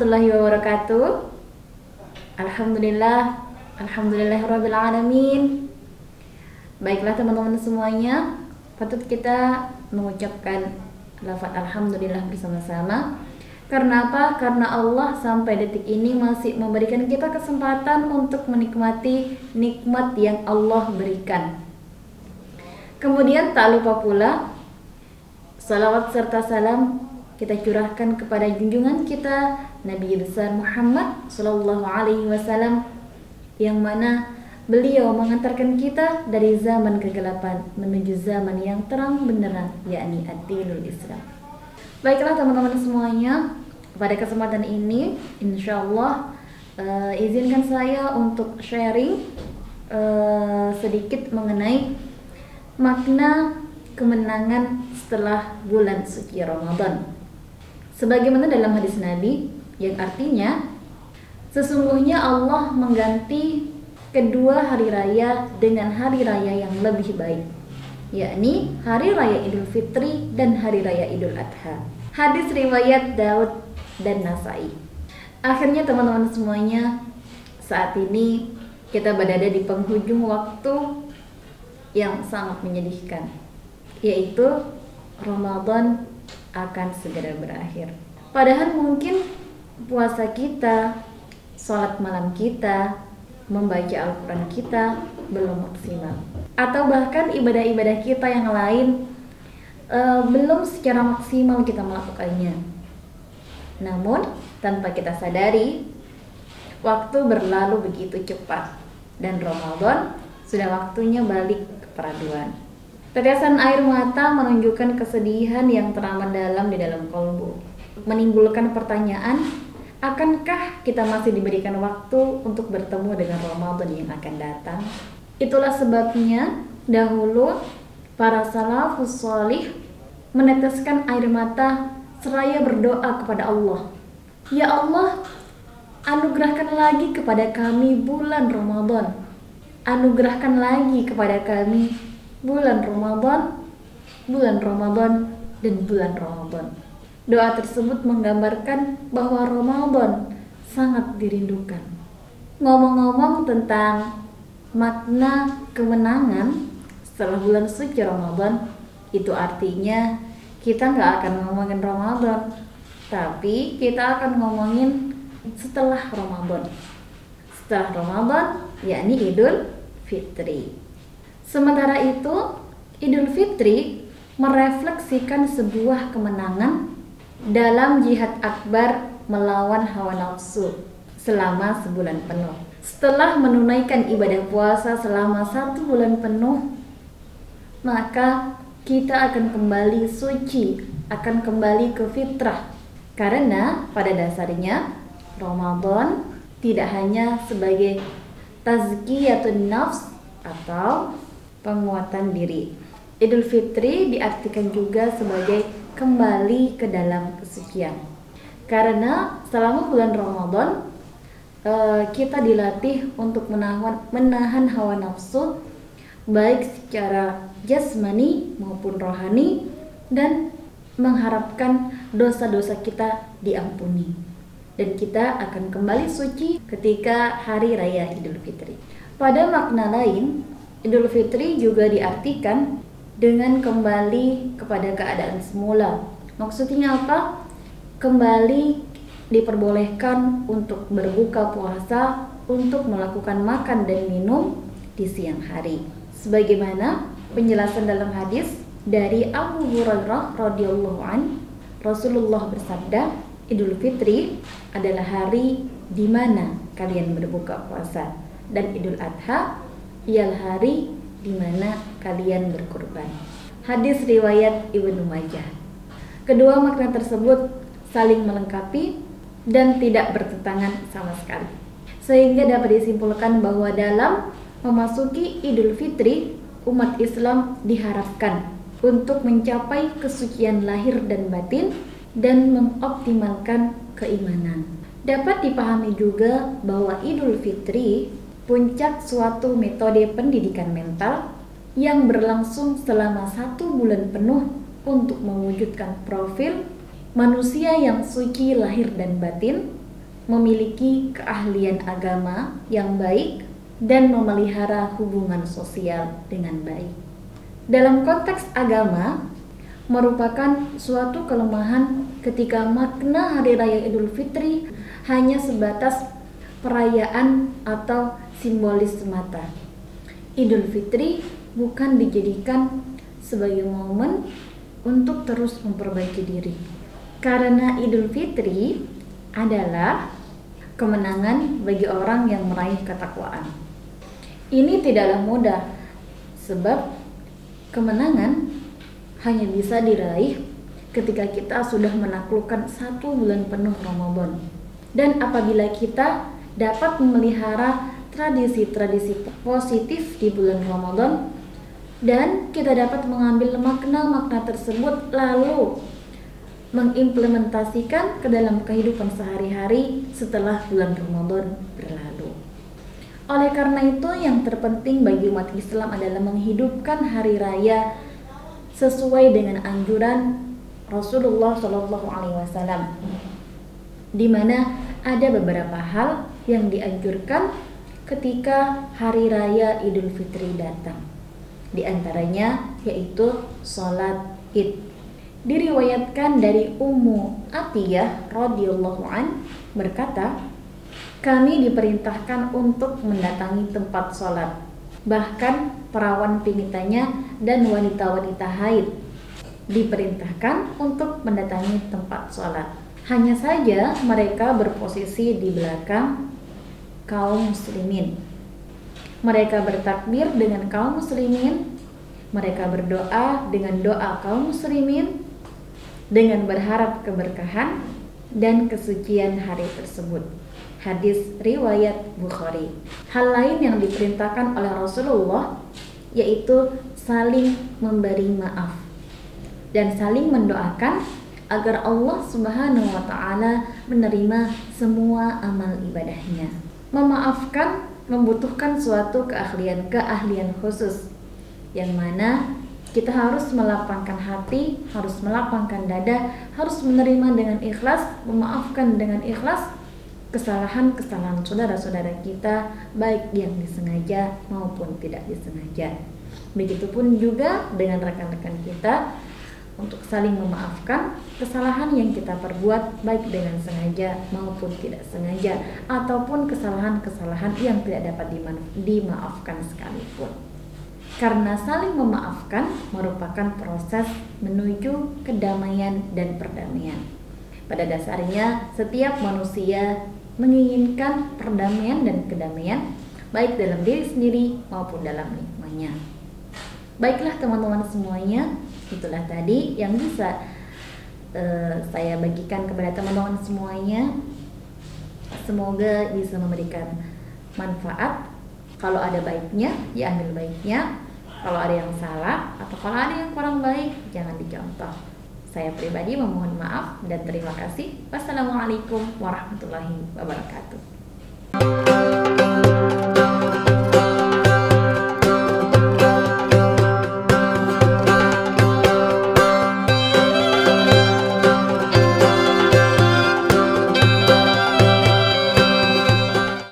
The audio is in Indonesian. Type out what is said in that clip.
warahmatullahi wabarakatuh. Alhamdulillahirabbil alamin. Baiklah teman-teman semuanya, patut kita mengucapkan lafaz alhamdulillah bersama-sama. Karena apa? Karena Allah sampai detik ini masih memberikan kita kesempatan untuk menikmati nikmat yang Allah berikan. Kemudian tak lupa pula salawat serta salam kita curahkan kepada junjungan kita Nabi besar Muhammad Sallallahu Alaihi Wasallam, yang mana beliau mengantarkan kita dari zaman kegelapan menuju zaman yang terang benderang, yakni ad-dinul Islam. Baiklah teman-teman semuanya, pada kesempatan ini insyaallah izinkan saya untuk sharing sedikit mengenai makna kemenangan setelah bulan suci Ramadan. Sebagaimana dalam hadis Nabi yang artinya sesungguhnya Allah mengganti kedua hari raya dengan hari raya yang lebih baik, yakni hari raya Idul Fitri dan hari raya Idul Adha. Hadis riwayat Daud dan Nasai. Akhirnya teman-teman semuanya, saat ini kita berada di penghujung waktu yang sangat menyedihkan, yaitu Ramadan akan segera berakhir. Padahal mungkin puasa kita, sholat malam kita, membaca Al-Quran kita belum maksimal, atau bahkan ibadah-ibadah kita yang lain belum secara maksimal kita melakukannya. Namun tanpa kita sadari, waktu berlalu begitu cepat dan Ramadan sudah waktunya balik ke peraduan. Tetesan air mata menunjukkan kesedihan yang teramat dalam di dalam kalbu, menimbulkan pertanyaan, akankah kita masih diberikan waktu untuk bertemu dengan Ramadan yang akan datang? Itulah sebabnya dahulu para salafus shalih meneteskan air mata seraya berdoa kepada Allah, "Ya Allah, anugerahkan lagi kepada kami bulan Ramadan. Anugerahkan lagi kepada kami bulan Ramadan, dan bulan Ramadan." Doa tersebut menggambarkan bahwa Ramadan sangat dirindukan. Ngomong-ngomong tentang makna kemenangan setelah bulan suci Ramadan, itu artinya kita nggak akan ngomongin Ramadan, tapi kita akan ngomongin setelah Ramadan. Setelah Ramadan, yakni Idul Fitri. Sementara itu, Idul Fitri merefleksikan sebuah kemenangan dalam jihad akbar melawan hawa nafsu selama sebulan penuh. Setelah menunaikan ibadah puasa selama 1 bulan penuh, maka kita akan kembali suci, akan kembali ke fitrah. Karena pada dasarnya Ramadan tidak hanya sebagai tazkiyatun nafs atau penguatan diri. Idul Fitri diartikan juga sebagai kembali ke dalam kesucian. Karena selama bulan Ramadan kita dilatih untuk menahan hawa nafsu, baik secara jasmani maupun rohani, dan mengharapkan dosa-dosa kita diampuni. Dan kita akan kembali suci ketika hari raya Idul Fitri. Pada makna lain, Idul Fitri juga diartikan dengan kembali kepada keadaan semula. Maksudnya apa? Kembali diperbolehkan untuk berbuka puasa, untuk melakukan makan dan minum di siang hari. Sebagaimana penjelasan dalam hadis dari Abu Hurairah radhiyallahu an, Rasulullah bersabda, Idul Fitri adalah hari di mana kalian berbuka puasa, dan Idul Adha ialah hari di mana kalian berkurban. Hadis riwayat Ibnu Majah. Kedua makna tersebut saling melengkapi dan tidak bertentangan sama sekali. Sehingga dapat disimpulkan bahwa dalam memasuki Idul Fitri, umat Islam diharapkan untuk mencapai kesucian lahir dan batin dan mengoptimalkan keimanan. Dapat dipahami juga bahwa Idul Fitri puncak suatu metode pendidikan mental yang berlangsung selama 1 bulan penuh untuk mewujudkan profil manusia yang suci lahir dan batin, memiliki keahlian agama yang baik dan memelihara hubungan sosial dengan baik. Dalam konteks agama, merupakan suatu kelemahan ketika makna Hari Raya Idul Fitri hanya sebatas perayaan atau simbolis semata. Idul Fitri bukan dijadikan sebagai momen untuk terus memperbaiki diri. Karena Idul Fitri adalah kemenangan bagi orang yang meraih ketakwaan. Ini tidaklah mudah, sebab kemenangan hanya bisa diraih ketika kita sudah menaklukkan 1 bulan penuh Ramadan. Dan apabila kita dapat memelihara tradisi-tradisi positif di bulan Ramadan, dan kita dapat mengambil makna-makna tersebut lalu mengimplementasikan ke dalam kehidupan sehari-hari setelah bulan Ramadan berlalu. Oleh karena itu, yang terpenting bagi umat Islam adalah menghidupkan hari raya sesuai dengan anjuran Rasulullah SAW, di mana ada beberapa hal yang dianjurkan ketika hari raya Idul Fitri datang. Di antaranya yaitu sholat Id. Diriwayatkan dari Ummu Atiyah radhiyallahu an berkata, kami diperintahkan untuk mendatangi tempat sholat. Bahkan perawan wanitanya dan wanita-wanita haid diperintahkan untuk mendatangi tempat sholat. Hanya saja mereka berposisi di belakang kaum muslimin. Mereka bertakbir dengan kaum muslimin. Mereka berdoa dengan doa kaum muslimin, dengan berharap keberkahan dan kesucian hari tersebut. Hadis riwayat Bukhari. Hal lain yang diperintahkan oleh Rasulullah yaitu saling memberi maaf dan saling mendoakan agar Allah Subhanahu wa taala menerima semua amal ibadahnya. Memaafkan membutuhkan suatu keahlian khusus, yang mana kita harus melapangkan hati, harus melapangkan dada, harus menerima dengan ikhlas, memaafkan dengan ikhlas kesalahan-kesalahan saudara-saudara kita, baik yang disengaja maupun tidak disengaja. Begitupun juga dengan rekan-rekan kita, untuk saling memaafkan kesalahan yang kita perbuat, baik dengan sengaja maupun tidak sengaja, ataupun kesalahan-kesalahan yang tidak dapat dimaafkan sekalipun. Karena saling memaafkan merupakan proses menuju kedamaian dan perdamaian. Pada dasarnya, setiap manusia menginginkan perdamaian dan kedamaian, baik dalam diri sendiri maupun dalam lingkungannya. Baiklah teman-teman semuanya, itulah tadi yang bisa saya bagikan kepada teman-teman semuanya. Semoga bisa memberikan manfaat. Kalau ada baiknya, ya ambil baiknya. Kalau ada yang salah atau kalau ada yang kurang baik, jangan dicontoh. Saya pribadi memohon maaf dan terima kasih. Wassalamualaikum warahmatullahi wabarakatuh.